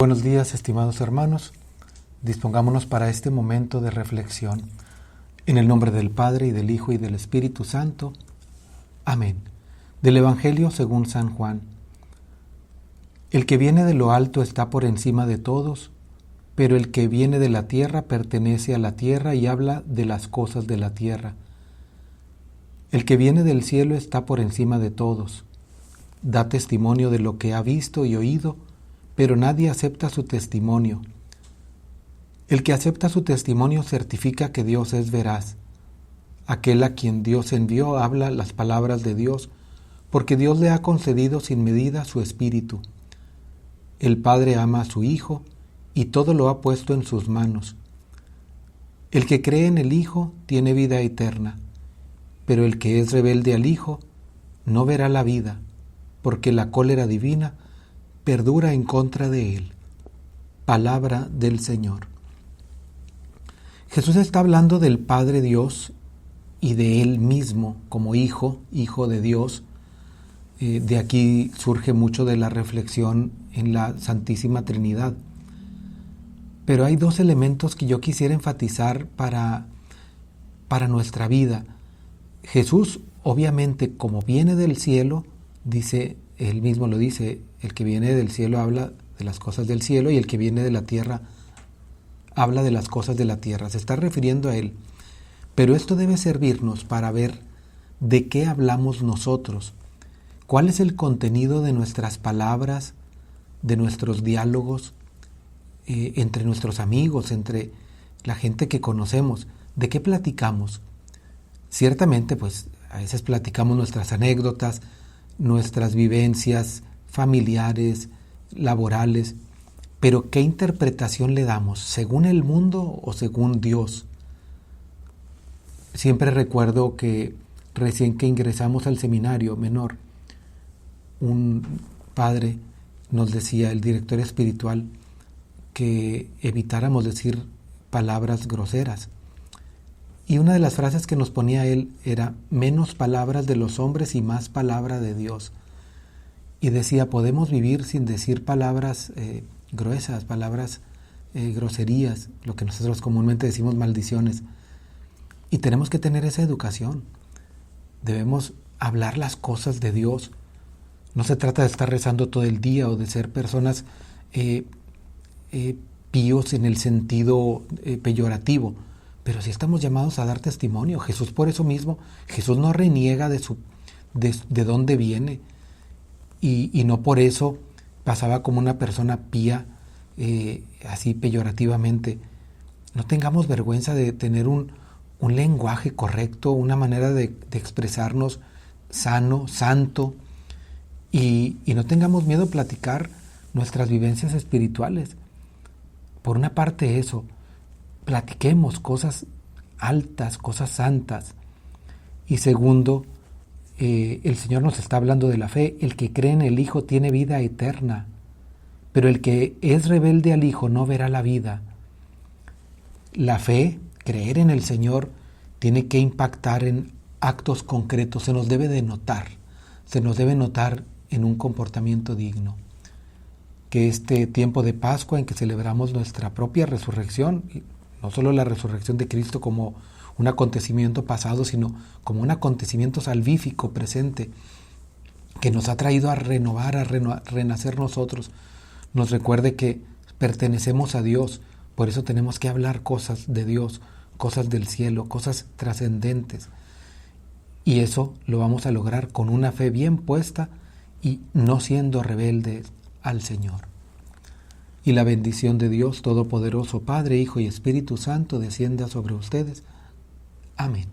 Buenos días, estimados hermanos. Dispongámonos para este momento de reflexión. En el nombre del Padre, y del Hijo, y del Espíritu Santo. Amén. Del Evangelio según San Juan. El que viene de lo alto está por encima de todos, pero el que viene de la tierra pertenece a la tierra y habla de las cosas de la tierra. El que viene del cielo está por encima de todos. Da testimonio de lo que ha visto y oído, pero nadie acepta su testimonio. El que acepta su testimonio certifica que Dios es veraz. Aquel a quien Dios envió habla las palabras de Dios, porque Dios le ha concedido sin medida su Espíritu. El Padre ama a su Hijo, y todo lo ha puesto en sus manos. El que cree en el Hijo tiene vida eterna, pero el que es rebelde al Hijo no verá la vida, porque la cólera divina perdura en contra de él. Palabra del Señor. Jesús está hablando del Padre Dios y de Él mismo como Hijo de Dios. De aquí surge mucho de la reflexión en la Santísima Trinidad. Pero hay dos elementos que yo quisiera enfatizar para nuestra vida. Jesús, obviamente, como viene del cielo, dice, Él mismo lo dice, el que viene del cielo habla de las cosas del cielo y el que viene de la tierra habla de las cosas de la tierra. Se está refiriendo a Él. Pero esto debe servirnos para ver de qué hablamos nosotros. ¿Cuál es el contenido de nuestras palabras, de nuestros diálogos, entre nuestros amigos, entre la gente que conocemos? ¿De qué platicamos? Ciertamente, pues, a veces platicamos nuestras anécdotas, nuestras vivencias familiares, laborales, pero ¿qué interpretación le damos? ¿Según el mundo o según Dios? Siempre recuerdo que recién que ingresamos al seminario menor, un padre nos decía, el director espiritual, que evitáramos decir palabras groseras. Y una de las frases que nos ponía él era, menos palabras de los hombres y más palabra de Dios. Y decía, podemos vivir sin decir palabras gruesas, palabras groserías, lo que nosotros comúnmente decimos maldiciones. Y tenemos que tener esa educación. Debemos hablar las cosas de Dios. No se trata de estar rezando todo el día o de ser personas píos en el sentido peyorativo. Pero sí estamos llamados a dar testimonio. Jesús, por eso mismo, Jesús no reniega de dónde viene. Y no por eso pasaba como una persona pía, así peyorativamente. No tengamos vergüenza de tener un lenguaje correcto, una manera de expresarnos sano, santo, y no tengamos miedo a platicar nuestras vivencias espirituales. Por una parte eso, platiquemos cosas altas, cosas santas. Y segundo, el Señor nos está hablando de la fe. El que cree en el Hijo tiene vida eterna, pero el que es rebelde al Hijo no verá la vida. La fe, creer en el Señor, tiene que impactar en actos concretos. Se nos debe de notar en un comportamiento digno. Que este tiempo de Pascua en que celebramos nuestra propia resurrección, no solo la resurrección de Cristo como un acontecimiento pasado, sino como un acontecimiento salvífico presente, que nos ha traído a renovar, a renacer nosotros, nos recuerde que pertenecemos a Dios, por eso tenemos que hablar cosas de Dios, cosas del cielo, cosas trascendentes. Y eso lo vamos a lograr con una fe bien puesta y no siendo rebeldes al Señor. Y la bendición de Dios Todopoderoso, Padre, Hijo y Espíritu Santo, descienda sobre ustedes. Amén.